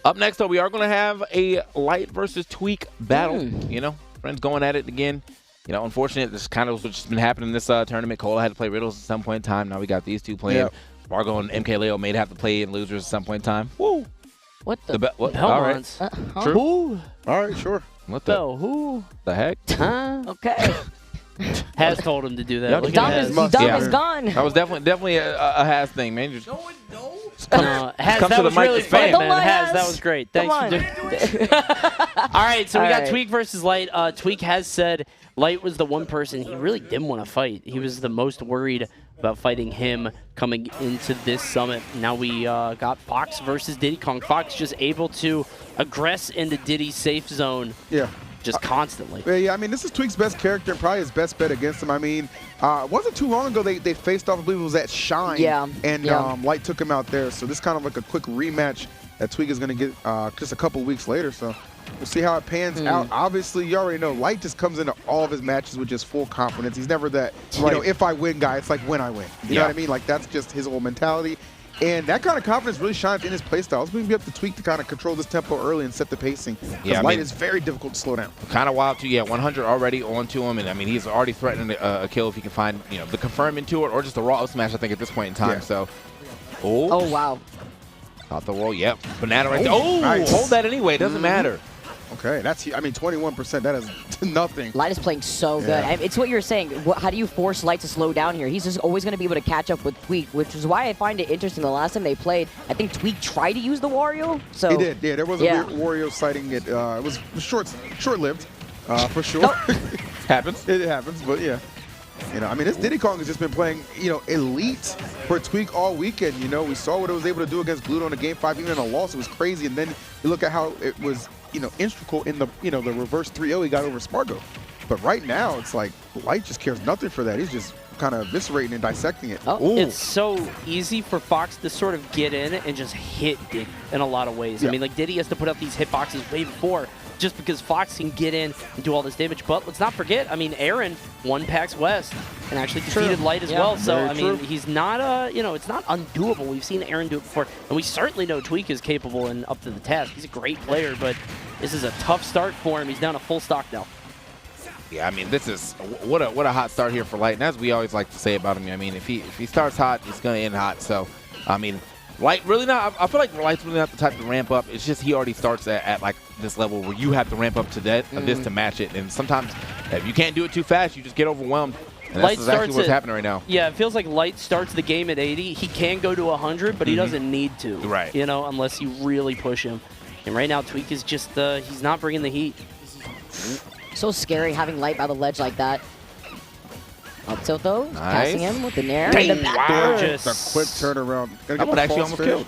Up next, though, we are going to have a Light versus Tweek battle. You know, friends going at it again. You know, unfortunately, this is kind of what's been happening in this tournament. Cole had to play Riddles at some point in time. Now we got these two playing. Yep. Fargo and MK Leo may have to play in Losers at some point in time. Woo! What the? What? All right. True. Who? All right, sure. What the? Who? The heck? Okay. Has told him to do that. Yep. Look Dom at is, Has. Dom is gone. That was definitely a Has thing, man. Just No, Has, come that to the was mic really to fun, fan. man. Has, that was great. Thanks Come for doing All right, so we got Tweek versus Light. Tweek has said Light was the one person he really didn't want to fight. He was the most worried about fighting him coming into this summit. Now we got Fox versus Diddy Kong. Fox just able to aggress into Diddy's safe zone. Yeah. Just constantly. Yeah, I mean, this is Tweek's best character and probably his best bet against him. I mean, it wasn't too long ago they faced off, I believe it was at Shine. Yeah. And Light took him out there. So this is kind of like a quick rematch that Tweek is going to get just a couple weeks later. So we'll see how it pans out. Obviously, you already know, Light just comes into all of his matches with just full confidence. He's never that, you know, if I win guy, it's like when I win. You know what I mean? Like, that's just his whole mentality. And that kind of confidence really shines in his playstyle. It's going to be up to Tweek to kind of control this tempo early and set the pacing. Yeah, Light is very difficult to slow down. Kind of wild, too. Yeah, 100 already onto him. And, I mean, he's already threatening a kill if he can find, you know, the confirm into it or just a raw smash, I think, at this point in time. Yeah. So, oh, wow. Out the wall, yep. Banana right there. Oh, nice. Hold that anyway. Doesn't matter. Okay, that's, I mean, 21%, that is nothing. Light is playing so good. I mean, it's what you're saying. How do you force Light to slow down here? He's just always going to be able to catch up with Tweek, which is why I find it interesting. The last time they played, I think Tweek tried to use the Wario. So he did, yeah. There was a weird Wario sighting. It was short-lived, for sure. Happens. It happens, but yeah. You know, I mean, this Diddy Kong has just been playing, you know, elite for Tweek all weekend. You know, we saw what it was able to do against Gluto in the Game 5, even in a loss. It was crazy. And then you look at how it was, you know, integral in the, you know, the reverse 3-0 he got over Spargo. But right now, it's like Light just cares nothing for that. He's just kind of eviscerating and dissecting it. It's so easy for Fox to sort of get in and just hit Diddy in a lot of ways. I mean, like, Diddy has to put up these hitboxes way before just because Fox can get in and do all this damage. But let's not forget, I mean, Aaron won PAX West and actually defeated Light as well. So, I mean, he's not, you know, it's not undoable. We've seen Aaron do it before. And we certainly know Tweek is capable and up to the task. He's a great player, but this is a tough start for him. He's down to full stock now. Yeah, I mean, this is what a hot start here for Light. And as we always like to say about him, I mean, if he starts hot, he's going to end hot. So, I mean, Light really not. I feel like Light's really not the type to ramp up. It's just he already starts at like this level where you have to ramp up to that this to match it. And sometimes if you can't do it too fast, you just get overwhelmed. And that's exactly what's happening right now. Yeah, it feels like Light starts the game at 80. He can go to 100, but he doesn't need to. Right. You know, unless you really push him. And right now, Tweek is just he's not bringing the heat. So scary having Light by the ledge like that. Up tilt though, passing him with the nair. Wow. Just a quick turnaround. That one actually almost killed.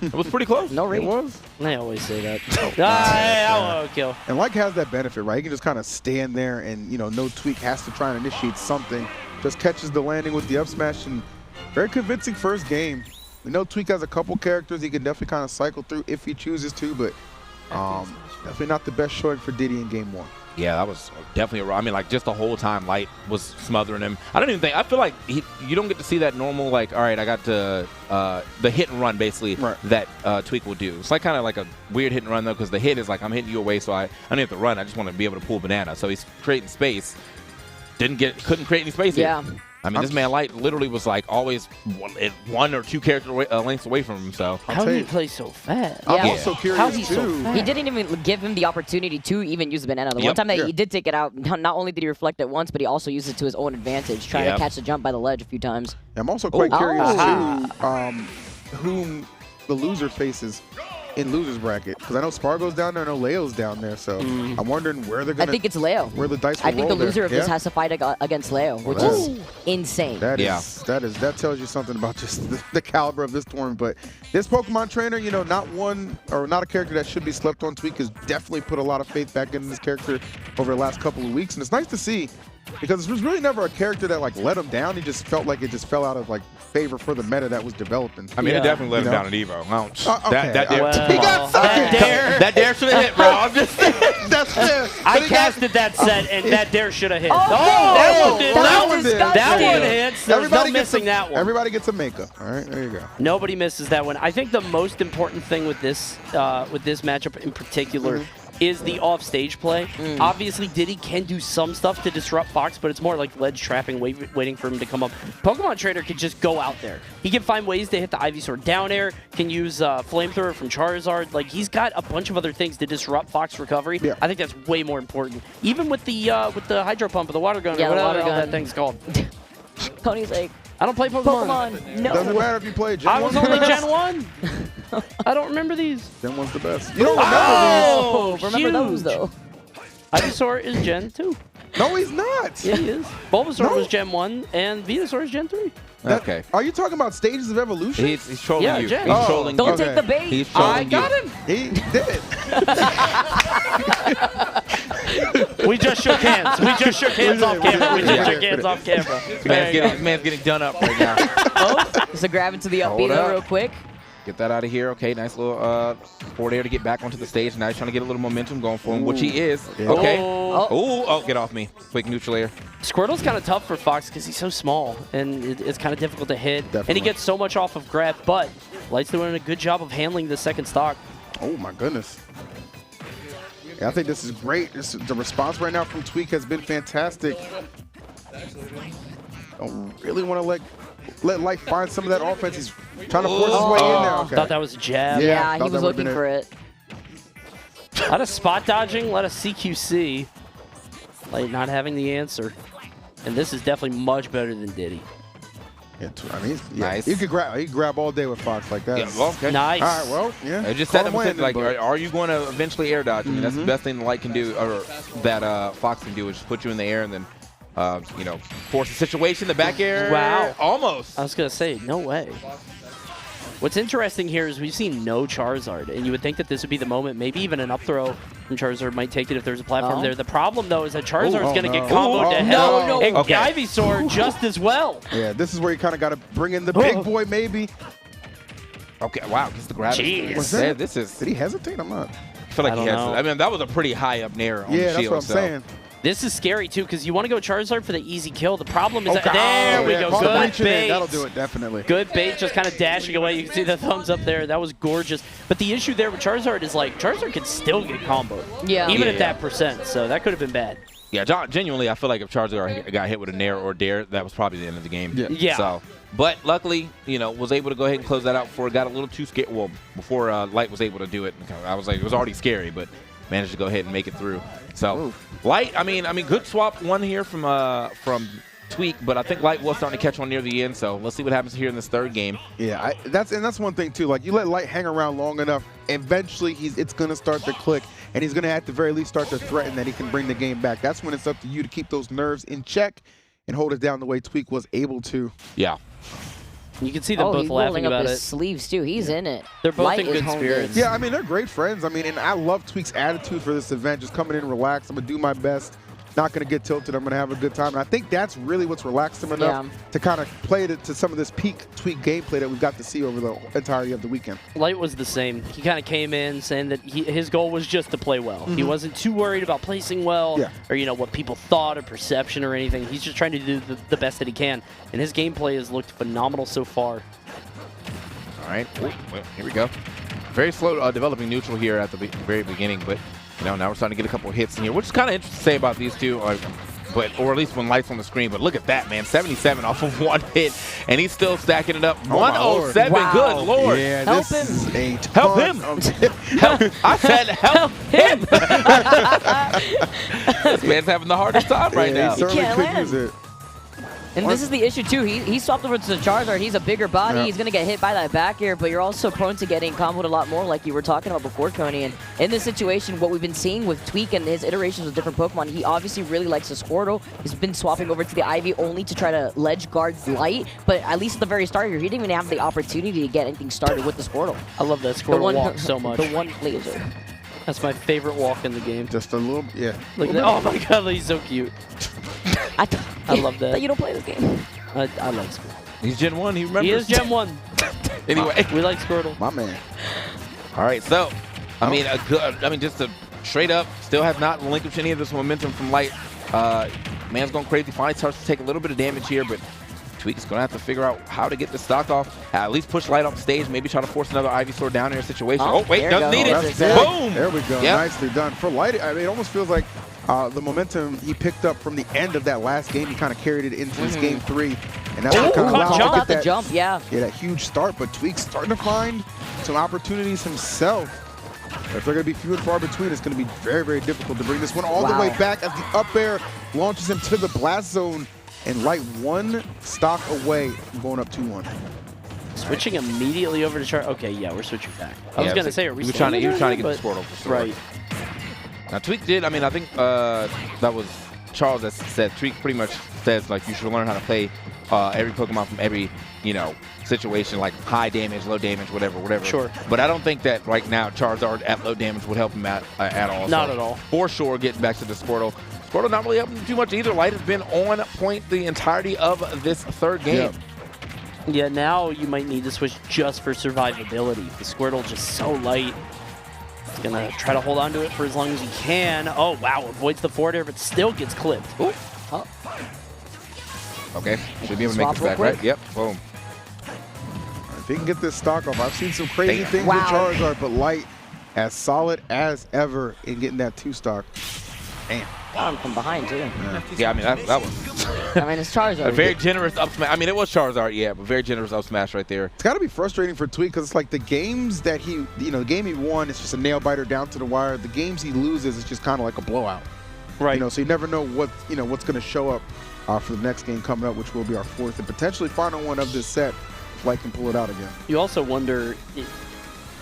It was pretty close. No reach. It was. I always say that. I won't kill. And Light has that benefit, right? He can just kind of stand there and, you know, no Tweek has to try and initiate something. Just catches the landing with the up smash and very convincing first game. We know Tweek has a couple characters he can definitely kind of cycle through if he chooses to, but definitely not the best showing for Diddy in game 1. Yeah, that was definitely I mean, like, just the whole time Light was smothering him. I don't even think, I feel like you don't get to see that normal, like, all right, I got to, the hit and run, basically, that Tweek will do. It's like kind of like a weird hit and run, though, because the hit is like, I'm hitting you away, so I don't have to run. I just want to be able to pull banana. So he's creating space. Couldn't create any space here. I mean, this man Light literally was like always one or two character lengths away from him. So how did he play so fast? I'm also curious too. He didn't even give him the opportunity to even use the banana. The one time that he did take it out, not only did he reflect it once, but he also used it to his own advantage, trying to catch the jump by the ledge a few times. I'm also quite curious too whom the loser faces in losers bracket, because I know Spargo's down there, I know Leo's down there, so I'm wondering where they're gonna. I think it's Leo. Where the dice will I think the roll loser of there. this has to fight against Leo, which is insane. That tells you something about just the caliber of this tournament. But this Pokemon trainer, you know, not a character that should be slept on. Tweek has definitely put a lot of faith back into this character over the last couple of weeks, and it's nice to see. Because it was really never a character that like let him down. He just felt like it just fell out of like favor for the meta that was developing. I mean, it definitely let him down at Evo. He got second. That dare should have hit, bro. I'm just saying. That's fair. I I casted that set, and that dare should have hit. That one did. That one hits. There's no missing that one. Everybody gets a makeup. All right, there you go. Nobody misses that one. I think the most important thing with this matchup in particular is the off-stage play. Obviously, Diddy can do some stuff to disrupt Fox, but it's more like ledge trapping, waiting for him to come up. Pokemon Trader can just go out there. He can find ways to hit the Ivysaur down air, can use Flamethrower from Charizard. Like, he's got a bunch of other things to disrupt Fox recovery. Yeah. I think that's way more important. Even with the Hydro Pump or the Water Gun or whatever the hell that thing's called. Tony's like, I don't play Pokemon. No. Doesn't matter if you play Gen 1. I was only Gen 1. I don't remember these. Gen 1's the best. You don't remember these. Remember those, though. Ivysaur is Gen 2. No, he's not. Yeah, he is. Bulbasaur was Gen 1, and Venusaur is Gen 3. Okay. Are you talking about stages of evolution? He's trolling you. Gen. He's trolling Don't you. take the bait. He's trolling you. I got him. He did. We just shook hands. We just shook hands off camera. We just shook hands off camera. Man's getting done up right now. Just a grab into the up B real quick. Get that out of here. Okay, nice little forward air to get back onto the stage. Now he's trying to get a little momentum going for him, which he is. Yeah. Okay. Oh, get off me. Quick neutral air. Squirtle's kind of tough for Fox because he's so small, and it's kind of difficult to hit. Definitely. And he gets so much off of grab, but Light's doing a good job of handling the second stock. Oh, my goodness. Yeah, I think this is great. The response right now from Tweek has been fantastic. Don't really want to let Light find some of that offense. He's trying to force his way in there. Okay. Thought that was a jab. Yeah, he was looking for it. A lot of spot dodging, a lot of CQC. Light not having the answer. And this is definitely much better than Diddy. Yeah, I mean, nice. He could grab all day with Fox like that. Yeah, well, okay. Nice. All right, well, yeah. I just said like, are you going to eventually air dodge? I mean, that's the best thing the Light can do, or that Fox can do, is just put you in the air and then, you know, force a situation. The back air. Wow. Almost. I was going to say, no way. What's interesting here is we've seen no Charizard, and you would think that this would be the moment. Maybe even an up throw from Charizard might take it if there's a platform there. The problem, though, is that Charizard's going to get comboed to hell, and Ivysaur just as well. Yeah, this is where you kind of got to bring in the big boy, maybe. Okay, wow, gets the grab. Jeez. This is. Did he hesitate? I'm not. I feel like he hesitated. I mean, that was a pretty high up nair on the shield. Yeah, that's what I'm saying. This is scary, too, because you want to go Charizard for the easy kill. The problem is that there we go. Good bait. That'll do it, definitely. Good bait, just kind of dashing away. You can see the thumbs up there. That was gorgeous. But the issue there with Charizard is, like, Charizard can still get comboed. Yeah. Even at that percent, so that could have been bad. Yeah, genuinely, I feel like if Charizard got hit with a nair or dare, that was probably the end of the game. Yeah. So, but luckily, you know, was able to go ahead and close that out before it got a little too scared. Well, before Light was able to do it. I was like, it was already scary, but managed to go ahead and make it through. So, Light, I mean, good swap one here from Tweek, but I think Light was starting to catch on near the end. So let's see what happens here in this third game. Yeah, that's one thing too. Like, you let Light hang around long enough, eventually it's gonna start to click, and he's gonna at the very least start to threaten that he can bring the game back. That's when it's up to you to keep those nerves in check and hold it down the way Tweek was able to. Yeah. You can see them both laughing about it. His sleeves too. He's in it. They're both in good spirits. Yeah, I mean, they're great friends. I mean, and I love Tweek's attitude for this event. Just coming in relaxed. I'm gonna do my best. Not gonna get tilted. I'm gonna have a good time. And I think that's really what's relaxed him enough to kind of play it to some of this peak Tweek gameplay that we've got to see over the entirety of the weekend. Light was the same. He kind of came in saying that his goal was just to play well. He wasn't too worried about placing well or, you know, what people thought or perception or anything. He's just trying to do the best that he can. And his gameplay has looked phenomenal so far. All right, well, here we go. Very slow developing neutral here at the very beginning, but you know, now we're starting to get a couple of hits in here, which is kind of interesting to say about these two, or at least when Light's on the screen. But look at that, man, 77 off of one hit, and he's still stacking it up. 107, good lord. Yeah, help this him. Is a help him. I said help him. This man's having the hardest time right now. He certainly could use it. And this is the issue, too. He swapped over to the Charizard. He's a bigger body. He's going to get hit by that back air, but you're also prone to getting comboed a lot more, like you were talking about before, Coney. And in this situation, what we've been seeing with Tweek and his iterations with different Pokemon, he obviously really likes the Squirtle. He's been swapping over to the Ivy only to try to ledge guard Light, but at least at the very start here, he didn't even have the opportunity to get anything started with the Squirtle. I love that Squirtle walk so much. The one laser. That's my favorite walk in the game. Just a little, Look at that. Oh my god, he's so cute. I love that. You don't play this game. I like Squirtle. He's Gen 1, he remembers. He is Gen 1. Anyway. We like Squirtle. My man. All right, so, I mean, just a straight up, still has not relinquished any of this momentum from Light. Man's going crazy. Finally starts to take a little bit of damage here, but Tweek is going to have to figure out how to get the stock off. At least push Light off stage. Maybe try to force another Ivy Sword down air situation. Oh, wait, doesn't need it. Boom! There we go. Yep. Nicely done. For Light, I mean, it almost feels like the momentum he picked up from the end of that last game, he kind of carried it into his game 3. And that's what kind of allowed him to get that, jump, yeah, that huge start. But Tweek's starting to find some opportunities himself. If they're going to be few and far between, it's going to be very, very difficult to bring this one all the way back as the up air launches him to the blast zone. And Light one stock away from going up 2-1. Switching immediately over to Char. Okay, yeah, we're switching back. I was going to say, are we trying to get the Squirtle for sure. Right. Now, Tweek did, I mean, I think that was Charles that said, Tweek pretty much says, like, you should learn how to play every Pokemon from every, you know, situation, like high damage, low damage, whatever. Sure. But I don't think that right now Charizard at low damage would help him at all. Not at all. For sure, getting back to the Squirtle. Squirtle not really helping him too much either. Light has been on point the entirety of this third game. Yeah, now you might need to switch just for survivability. The Squirtle just so light. He's going to try to hold on to it for as long as he can. Oh, wow, avoids the forward air, but still gets clipped. Ooh. Oh. Okay, should be able to make this back, right? Yep, boom. If he can get this stock off, I've seen some crazy things with Charizard, but Light as solid as ever in getting that 2 stock. Damn. Got him from behind, too. Yeah, I mean, that was... I mean, it's Charizard. A very generous up smash. I mean, it was Charizard, yeah, but very generous up smash right there. It's got to be frustrating for Tweek because it's like the games that he, you know, the game he won, it's just a nail biter down to the wire. The games he loses, it's just kind of like a blowout. Right. You know, so you never know what, you know, what's going to show up for the next game coming up, which will be our 4th and potentially final one of this set. If Light can pull it out again. You also wonder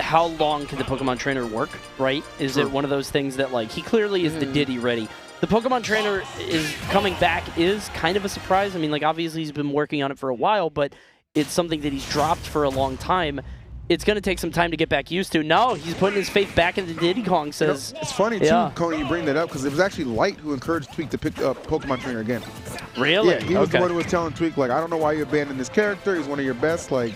how long can the Pokemon trainer work, right? Is it one of those things that, like, he clearly is the Diddy ready. The Pokemon trainer is coming back is kind of a surprise. I mean, like, obviously he's been working on it for a while, but it's something that he's dropped for a long time. It's going to take some time to get back used to. No, he's putting his faith back into Diddy Kong, says. You know, it's funny, too, Coney, you bring that up, because it was actually Light who encouraged Tweek to pick up Pokemon trainer again. Really? Yeah, he was the one who was telling Tweek, like, I don't know why you abandoned this character. He's one of your best, like,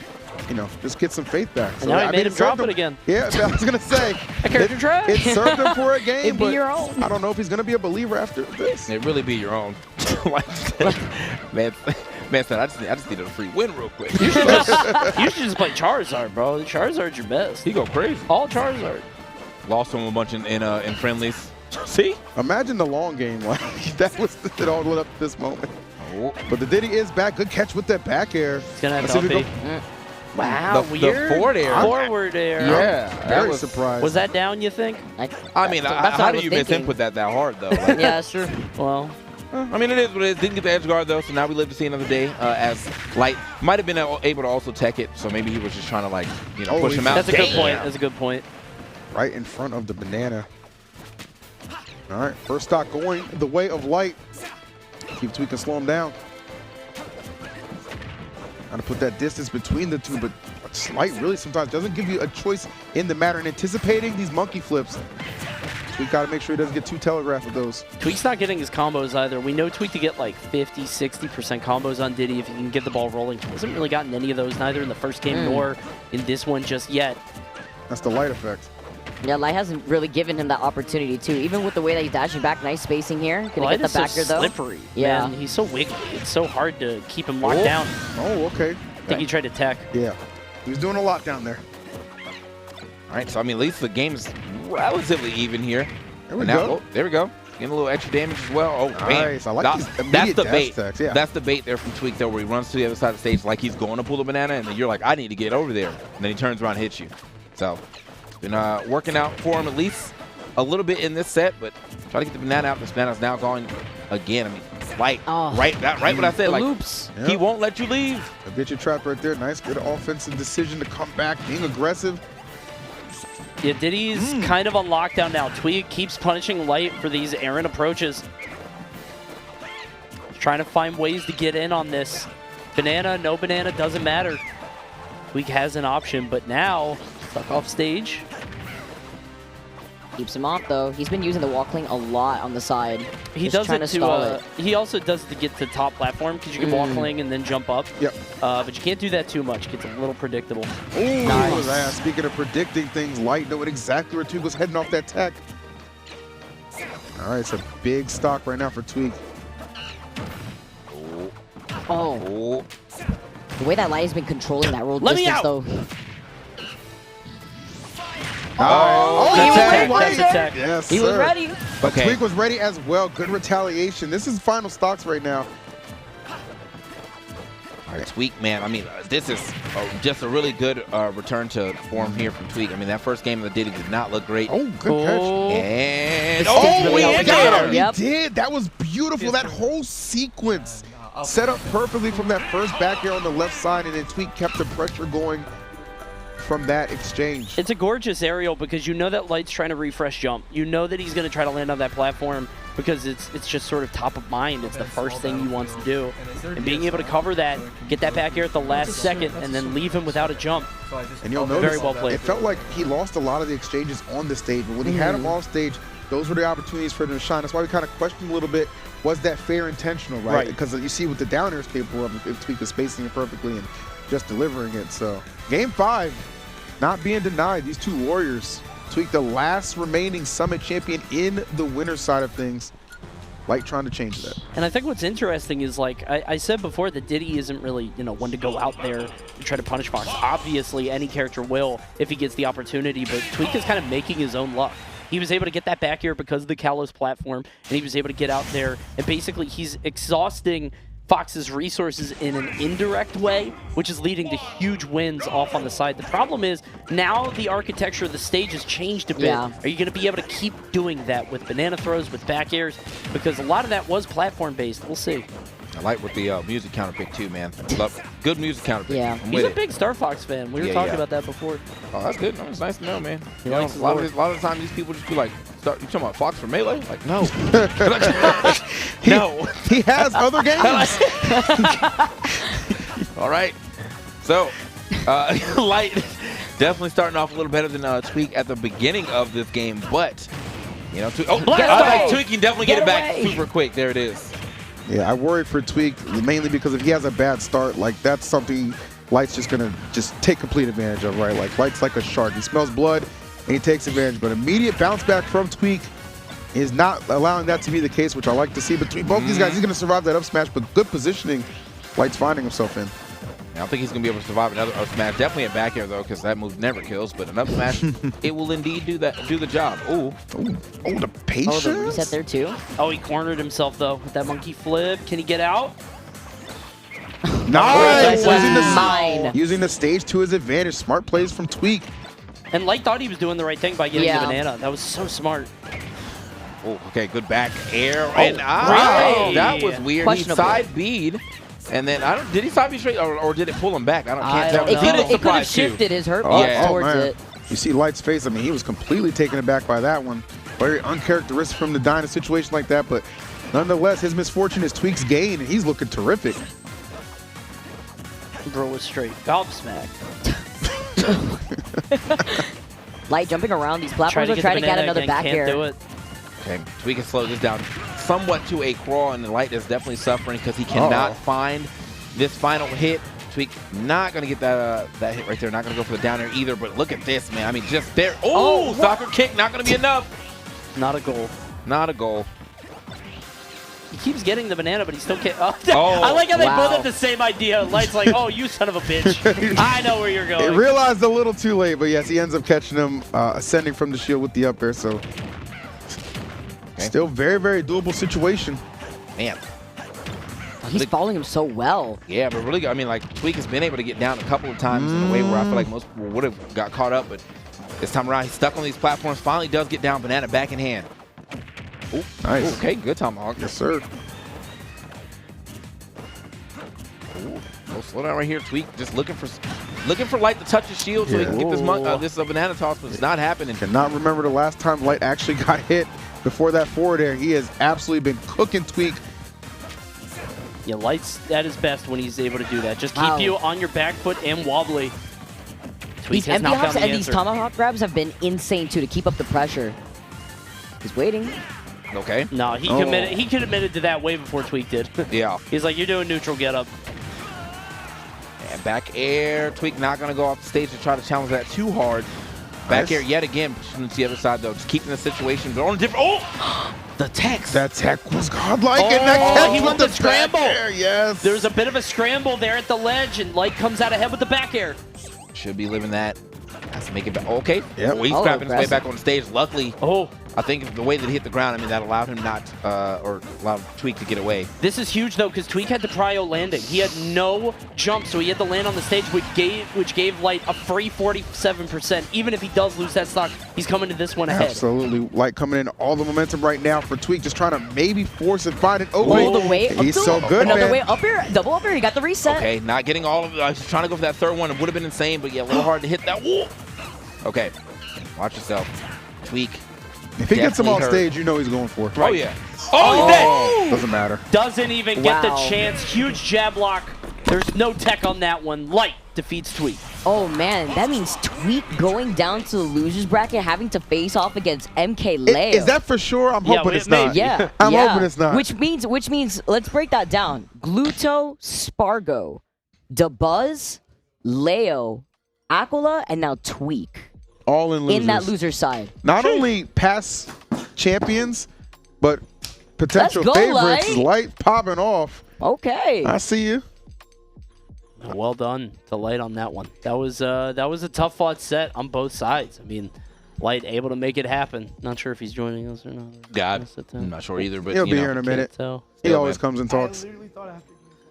you know, just get some faith back. So, and now he made him drop it again. Yeah, I was going to say. It served him for a game, but your own. I don't know if he's going to be a believer after this. It really be your own. Man said, I just needed a free win real quick. You should just play Charizard, bro. Charizard's your best. He go crazy. All Charizard. Lost him a bunch in friendlies. See? Imagine the long game. Like, that was it all led up to this moment. Oh. But the Diddy is back. Good catch with that back air. It's going to have to Wow, weird. The forward air. Forward air. Yeah, very surprised. Was that down, you think? I mean, how do you miss input that hard, though? Like, yeah, sure. Well, I mean, it is what it is. Didn't get the edge guard, though, so now we live to see another day. As Light might have been able to also tech it, so maybe he was just trying to, like, you know, push him out. That's a good point. That's a good point. Right in front of the banana. All right, first stock going the way of Light. Keep Tweek and slow him down. Got to put that distance between the two, but Light really sometimes doesn't give you a choice in the matter. And anticipating these monkey flips, Tweek got to make sure he doesn't get too telegraphed with those. Tweek's not getting his combos either. We know Tweek to get like 50, 60% combos on Diddy if he can get the ball rolling. He hasn't really gotten any of those, neither in the first game nor in this one just yet. That's the Light effect. Yeah, Light hasn't really given him that opportunity, too. Even with the way that he's dashing back, nice spacing here. Gonna get the backer, though. Slippery. Yeah. Man, he's so wiggly. It's so hard to keep him locked down. Oh, okay. I think he tried to tech. Yeah. He was doing a lot down there. All right, so, I mean, at least the game's relatively even here. There we go. Oh, there we go. Getting a little extra damage as well. Oh, nice. I like these immediate that's the bait. Attacks, yeah. That's the bait there from Tweek, though, where he runs to the other side of the stage like he's going to pull the banana, and then you're like, I need to get over there. And then he turns around and hits you. So, been working out for him at least a little bit in this set, but try to get the banana out. This banana's now going again. I mean, Light, right what I said. Like, loops. He won't let you leave. I'll get you trapped right there. Nice, good offensive decision to come back, being aggressive. Yeah, Diddy's kind of on lockdown now. Tweek keeps punishing Light for these errant approaches. Trying to find ways to get in on this. Banana, no banana, doesn't matter. Tweek has an option, but now stuck off stage. Keeps him off, though. He's been using the walkling a lot on the side. He does it to, he also does to get to top platform, because you can walkling and then jump up. Yep. But you can't do that too much. It gets a little predictable. Ooh, nice. Speaking of predicting things, Light knowing exactly where Tweek was heading off that tech. All right, it's a big stock right now for Tweek. Oh. The way that Light has been controlling that roll Let me distance, out. though. Oh, he was attack, ready. Light. Attack. Yes, He was sir. ready. But Okay. Tweek was ready as well. Good retaliation. This is final stocks right now. All right, Tweek, man. I mean, this is just a really good return to form here from Tweek. I mean, that first game of the Diddy did not look great. Oh, good catch. And Oh, we really hit helped him. him. Yep. He did. That was beautiful. That whole sequence set up perfectly from that first back air on the left side, and then Tweek kept the pressure going from that exchange. It's a gorgeous aerial because you know that Light's trying to refresh jump. You know that he's going to try to land on that platform because it's just sort of top of mind. It's the first thing he wants to do. And being able to cover that, get that back air at the last second, and then leave him without a jump. And you'll Very notice well played. it felt like he lost a lot of the exchanges on the stage, but when he had him off stage, those were the opportunities for him to shine. That's why we kind of questioned a little bit, was that fair intentional, right? Because you see what the down air is capable of if Tweek is spacing it perfectly and just delivering it. So game 5, not being denied. These two warriors. Tweek, the last remaining Summit champion in the winner's side of things. Light trying to change that. And I think what's interesting is, like I said before, that Diddy isn't really, you know, one to go out there and try to punish Fox. Obviously, any character will if he gets the opportunity, but Tweek is kind of making his own luck. He was able to get that back here because of the Kalos platform, and he was able to get out there, and basically he's exhausting Fox's resources in an indirect way, which is leading to huge wins off on the side. The problem is, now the architecture of the stage has changed a bit. Yeah. Are you going to be able to keep doing that with banana throws, with back airs? Because a lot of that was platform-based. We'll see. I like with the music counter pick too, man. Love good music counter pick. Yeah. I'm He's with a it. big Star Fox fan. We were Yeah, talking yeah. about that before. Oh, that's good. It's nice to know, man. He You know, likes a his lot lore. of the time, these people just be like, you talking about Fox for Melee? Like, no. No. He has other games. All right. So, Light definitely starting off a little better than Tweek at the beginning of this game, but, you know, Tweek can definitely get it back super quick. There it is. Yeah, I worried for Tweek mainly because if he has a bad start, like that's something Light's just gonna take complete advantage of, right? Like Light's like a shark. He smells blood and he takes advantage. But immediate bounce back from Tweek is not allowing that to be the case, which I like to see. Between both these guys, he's gonna survive that up smash, but good positioning Light's finding himself in. I don't think he's going to be able to survive another up smash. Definitely a back air, though, because that move never kills. But an up smash, it will indeed do the job. Ooh. Oh, the patience. Oh, the reset there, too. Oh, he cornered himself, though, with that monkey flip. Can he get out? Nice. Mine. Using the stage to his advantage. Smart plays from Tweek. And Light thought he was doing the right thing by getting the banana. That was so smart. Oh, okay, good back air. Oh, And really? that was weird. He Questionable. side bead. And then, did he side bead straight or did it pull him back? Can't tell. It could have Surprised, too. shifted his hurt box Yeah. towards man. it. You see Light's face. I mean, he was completely taken aback by that one. Very uncharacteristic from the die in a situation like that, but nonetheless, his misfortune is Tweek's gain, and he's looking terrific. Bro was straight gobsmacked. Light jumping around these platforms Trying are trying to get another back Can't air. do it. Okay, Tweek can slow this down somewhat to a crawl, and the Light is definitely suffering because he cannot find this final hit. Tweek not going to get that hit right there. Not going to go for the down air either, but look at this, man. I mean, just there. Oh, soccer kick, not going to be enough. Not a goal. Not a goal. He keeps getting the banana, but he still can't. I like how they both have the same idea. Light's like, oh, you son of a bitch. I know where you're He going. realized a little too late, but yes, he ends up catching him ascending from the shield with the up air. So still very, very doable situation. Man. He's following him so well. Yeah, but really, I mean, like, Tweek has been able to get down a couple of times in a way where I feel like most people would have got caught up, but this time around, he's stuck on these platforms. Finally does get down, banana back in hand. Ooh, nice. Ooh, okay, good tomahawk. Yes, sir. Little slow down right here. Tweek just looking for Light to touch his shield so he can get this banana toss, but it's not happening. Cannot remember the last time Light actually got hit before that forward air. He has absolutely been cooking Tweek. Yeah, Light's at his best when he's able to do that. Just keep you on your back foot and wobbly. Tweek These has empty not hops found the and these answer. tomahawk grabs have been insane, too, to keep up the pressure. He's waiting. Okay. No, he committed. He committed to that way before Tweek did. Yeah. He's like, you're doing neutral get up. And back air. Tweek not going to go off the stage to try to challenge that too hard. Back air yet again, pushing to the other side though, just keeping the situation going. Oh, the text. That tech was godlike, and that catch he with won the the scramble. back air, yes. There's a bit of a scramble there at the ledge, and Light comes out ahead with the back air. Should be living that. Has to make it back. Okay. Yep. Well, he's Oh, grabbing his way aggressive. back on stage. Luckily, Oh, I think the way that he hit the ground, I mean, that allowed him not, or allowed Tweek to get away. this is huge though, because Tweek had the prio landing. He had no jump, so he had to land on the stage, which gave Light a free 47%. Even if he does lose that stock, he's coming to this one ahead. Absolutely. Light coming in all the momentum right now for Tweek, just trying to maybe force and find it. All the way up He's to so good, another man. way up here, double up here. He got the reset. Okay, not getting all of it. I was trying to go for that third one. It would have been insane, but yeah, a little hard to hit that. Whoa. Okay, watch yourself. Tweek. If he gets him on Definitely stage, you know he's going for it. Oh, yeah. Oh, he's dead. Doesn't matter. Doesn't even get the Wow. chance. Huge jab block. There's no tech on that one. Light defeats Tweek. Oh man, that means Tweek going down to the losers bracket, having to face off against MK Leo. Is that for sure? I'm Yeah, hoping it it's may- not. Yeah, I'm yeah. hoping it's not. Which means, let's break that down. Gluto, Spargo, DeBuzz, Leo, Aquila, and now Tweek all in losers. in that loser side. Not only past champions, but potential Let's go, favorites. Light. Light popping off. Okay. I see you. Well done to Light on that one. That was a tough fought set on both sides. I mean, Light able to make it happen. Not sure if he's joining us or not. Yeah, I'm not sure either, but He'll you be know. here in a minute. So, He Yeah, always man. comes and talks. all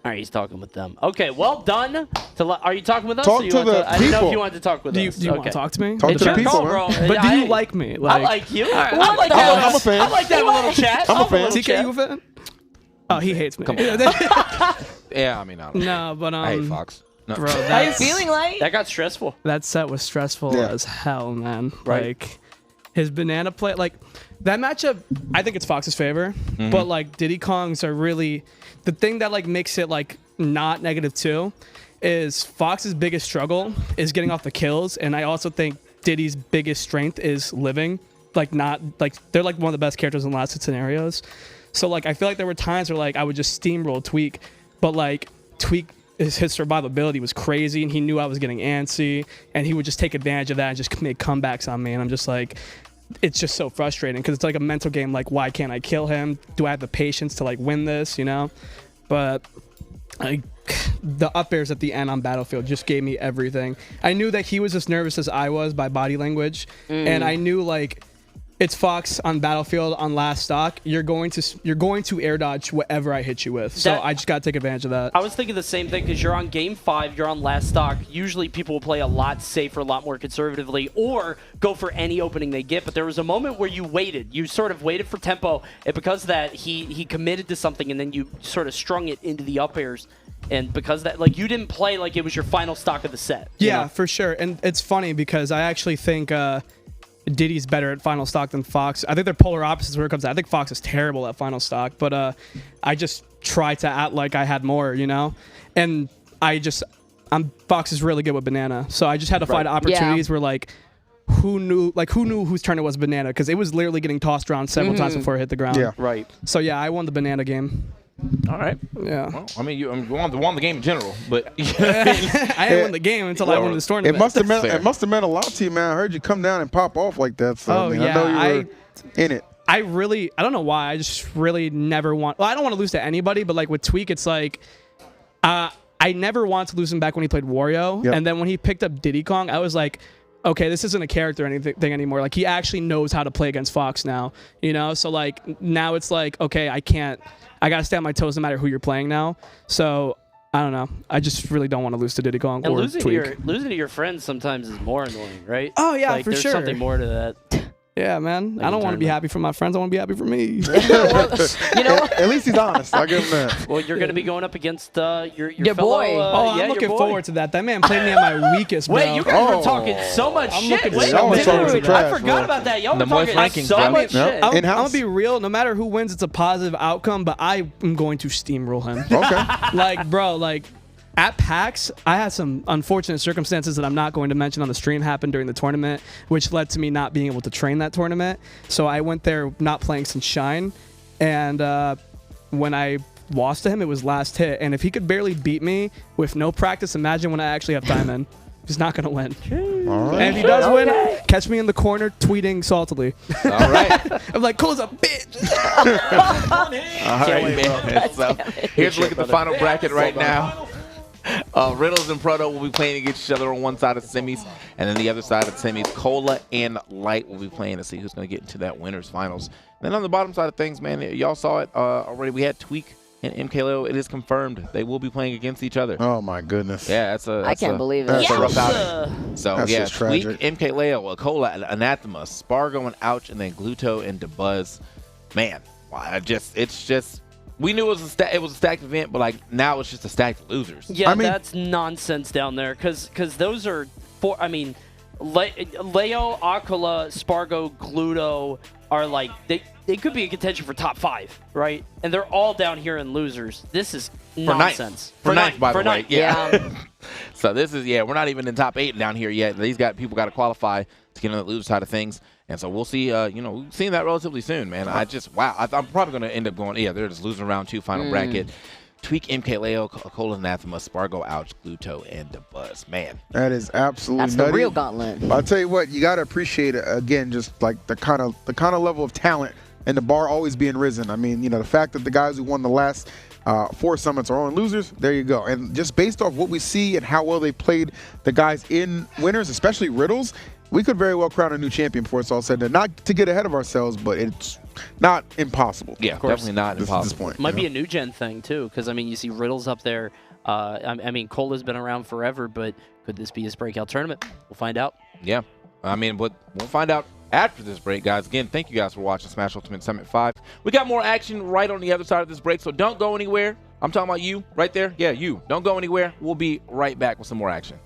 right, he's talking with them. Okay, well done. Are you talking with us? Talk or you to want the I didn't know if people. you wanted to talk with Do you, us. do you want to talk to me? Talk It's to the your people, call, man. bro. But do you I- like me? I Like, like you. I What like the having hell? I'm a fan. I like to have a little chat. I'm a I'll have fan. little TK, chat. you a fan? Oh, he hates me. Come Yeah, I mean, I don't know. No, but I hate Fox. No. bro, How you that's, feeling, Light? That got stressful. that set was stressful Yeah. as hell, man. Right. Like his banana play, like that matchup. I think it's Fox's favor, Mm-hmm. but like Diddy Kongs are really the thing that like makes it like not -2 is Fox's biggest struggle is getting off the kills, and I also think Diddy's biggest strength is living. Like not like they're like one of the best characters in the last two scenarios. So like I feel like there were times where like I would just steamroll Tweek, but like Tweek his survivability was crazy, and he knew I was getting antsy, and he would just take advantage of that and just make comebacks on me. And I'm just like, it's just so frustrating because it's like a mental game. Like, why can't I kill him? Do I have the patience to like win this? You know, but like the up airs at the end on Battlefield just gave me everything. I knew that he was as nervous as I was by body language, and I knew like it's Fox on Battlefield on last stock. You're going to air dodge whatever I hit you with. So That- I just gotta take advantage of that. I was thinking the same thing because you're on game 5, you're on last stock. Usually people will play a lot safer, a lot more conservatively, or go for any opening they get. But there was a moment where you waited. You sort of waited for tempo, and because of that, he committed to something, and then you sort of strung it into the up airs. And because that, like, you didn't play like it was your final stock of the set. you Yeah, know? for sure. And it's funny because I actually think Diddy's better at final stock than Fox. I think they're polar opposites where it comes to. I think Fox is terrible at final stock, but I just try to act like I had more, you know? And Fox is really good with banana. So I just had to find opportunities where like who knew whose turn it was banana, because it was literally getting tossed around several times before it hit the ground. Yeah. Right. So yeah, I won the banana game. All right. Yeah. Well, I mean, you won the game in general, but I didn't win the game until I won this tournament. It must have meant Fair. it must have meant a lot to you, man. I heard you come down and pop off like that. So Oh, I mean, yeah, I know you were in it. I don't know why. I just really never want. Well, I don't want to lose to anybody, but like with Tweek, it's like, I never wanted to lose him back when he played Wario, Yep. and then when he picked up Diddy Kong, I was like, okay, this isn't a character or anything anymore. Like he actually knows how to play against Fox now, you know. So like now it's like, okay, I gotta stay on my toes no matter who you're playing now. So I don't know. I just really don't want to lose to Diddy Kong And or losing Tweek. to your friends sometimes is more annoying, right? Oh, yeah, like, for there's sure. something more to that. Yeah, man. Like I a don't want to be tournament. happy for my friends. I want to be happy for me. You know what? At least he's honest. I'll give him that. Well, you're going to be going up against your Your fellow, boy. Oh, yeah, I'm looking your boy. forward to that. That man played me at my weakest, bro. Wait, you guys were Oh. talking so much I'm shit. looking Wait, so much dude, over some trash, I forgot bro. about that. Y'all The were moist talking rankings, so bro. much Yep. shit. I'm In-house. gonna be real. No matter who wins, it's a positive outcome. But I am going to steamroll him. Okay. Like, bro, like at PAX, I had some unfortunate circumstances that I'm not going to mention on the stream happen during the tournament, which led to me not being able to train that tournament. So I went there not playing since Shine, and when I lost to him, it was last hit. And if he could barely beat me with no practice, imagine when I actually have Diamond. He's not gonna win. All right. And if he does win, catch me in the corner tweeting saltily. All right. I'm like, Cole's a bitch. All right, man. So here's a look at the final bracket right now. Riddles and Proto will be playing against each other on one side of the semis, and then the other side of the semis, Cola and Light will be playing to see who's going to get into that winners finals. Then on the bottom side of things, man, y'all saw it already. We had Tweek and MKLeo. It is confirmed they will be playing against each other. Oh my goodness. Yeah, I can't believe it. That's a rough Yes! outing. So That's yeah, just Tweek, tragic. MKLeo, Cola, Anathema, Spargo and Ouch, and then Gluto and DeBuzz. Man, it's just. We knew it was a stacked event, but like now it's just a stacked losers. Yeah, I mean, that's nonsense down there because those are four. I mean, Leo, Aquila, Spargo, Gluto are like they could be in contention for top 5, right? And they're all down here in losers. This is nonsense. For ninth, by the way. Yeah. So this is we're not even in top 8 down here yet. People got to qualify to get on the loser side of things. And so we'll see, we've seen that relatively soon, man. I'm probably going to end up going, they're just losing round 2 final bracket. Tweek, MKLeo, Cola, Anathema, Spargo, Ouch, Gluto, and DeBuzz. Man. That is absolutely That's nutty. the real gauntlet. But I'll tell you what, you got to appreciate it, again, just like the kind of level of talent and the bar always being risen. I mean, the fact that the guys who won the last 4 summits are on losers, there you go. And just based off what we see and how well they played the guys in winners, especially Riddles, we could very well crown a new champion before it's all said and done. Not to get ahead of ourselves, but it's not impossible. Yeah, definitely not impossible. At this point, Might be a new gen thing too, because I mean, you see Riddles up there. I mean, Cola's been around forever, but could this be his breakout tournament? We'll find out. Yeah, I mean, but we'll find out after this break, guys. Again, thank you guys for watching Smash Ultimate Summit 5. We got more action right on the other side of this break, so don't go anywhere. I'm talking about you right there. Yeah, you. Don't go anywhere. We'll be right back with some more action.